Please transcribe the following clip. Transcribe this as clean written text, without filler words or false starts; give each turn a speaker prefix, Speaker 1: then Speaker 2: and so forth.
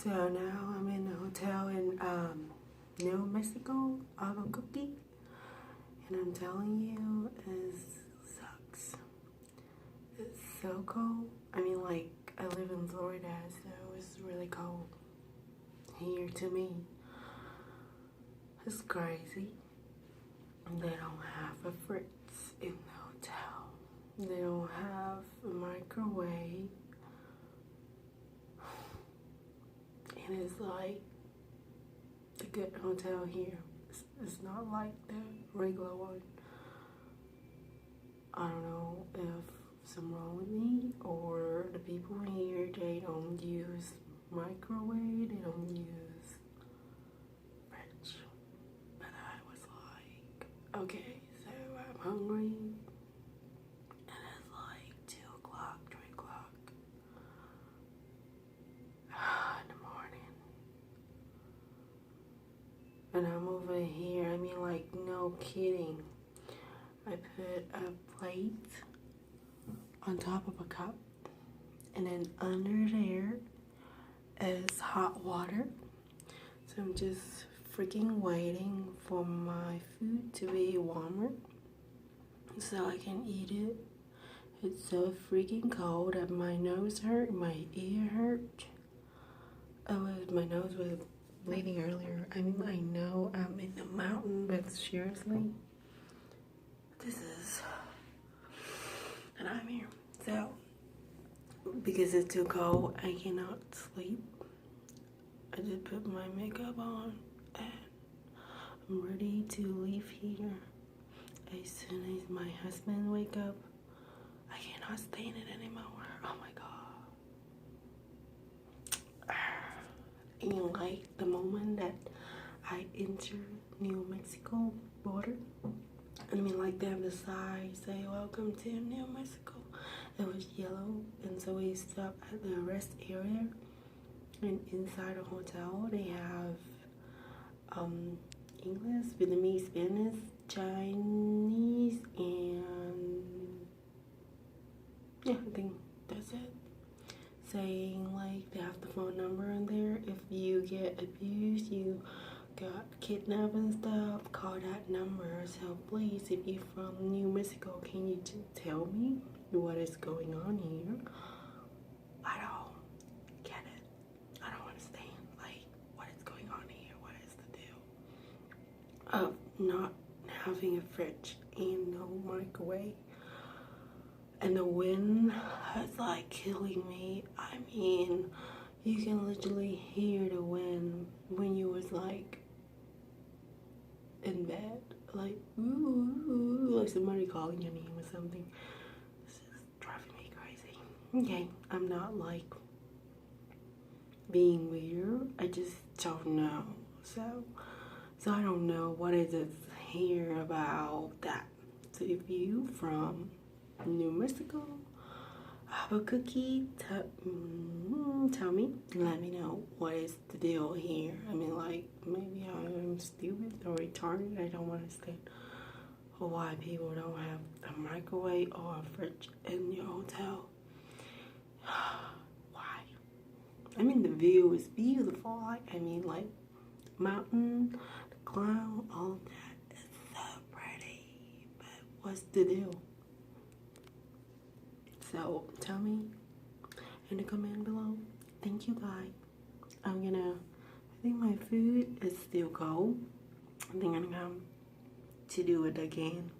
Speaker 1: So now I'm in a hotel in New Mexico, Albuquerque, and I'm telling you, it sucks. It's so cold. I mean, like, I live in Florida, so it's really cold here to me. It's crazy. They don't have a fridge in the hotel. They don't have a microwave. And it's like a good hotel here. It's not like the regular one. I don't know if something wrong with me or the people here, they don't use microwave, they don't use fridge. But I was like, okay, so I'm hungry. And it's like 2 o'clock, 3 o'clock in the morning. And I'm over here, I mean, like, no kidding. I put a plate on top of a cup, and then under there is hot water. So I'm just freaking waiting for my food to be warmer so I can eat it. It's so freaking cold that my nose hurt, my ear hurt. My nose was bleeding earlier. I mean, I know I'm in the mountain, but seriously, this is, and I'm here. So, because it's too cold, I cannot sleep. I just put my makeup on, and I'm ready to leave here. As soon as my husband wake up, I cannot stand it anymore. Oh my God. And like the moment that I enter New Mexico border, I mean, like they have the sign say welcome to New Mexico. It was yellow, and so we stopped at the rest area, and inside the hotel they have English, Vietnamese, Spanish, Chinese, and yeah, I think that's it. Saying like they have the phone number in there. If you get abused, you got kidnapped and stuff, call that number. So please, if you're from New Mexico, can you tell me what is going on here? I don't get it. I don't understand. Like, what is going on here? What is the deal of not having a fridge and no microwave? And the wind is like killing me. I mean, you can literally hear the wind when you was like in bed, like ooh, like somebody calling your name or something. This is driving me crazy. Okay, I'm not like being weird. I just don't know. So I don't know what is it here about that. So if you from New Mexico, Albuquerque, tell me, let me know what is the deal here. I mean, like, maybe I'm stupid or retarded. I don't understand why people don't have a microwave or a fridge in your hotel. Why? I mean, the view is beautiful. I mean, like, mountain, the cloud, all of that is so pretty. But what's the deal? So tell me in the comment below. Thank you guys. I think my food is still cold. I think I'm gonna come to do it again.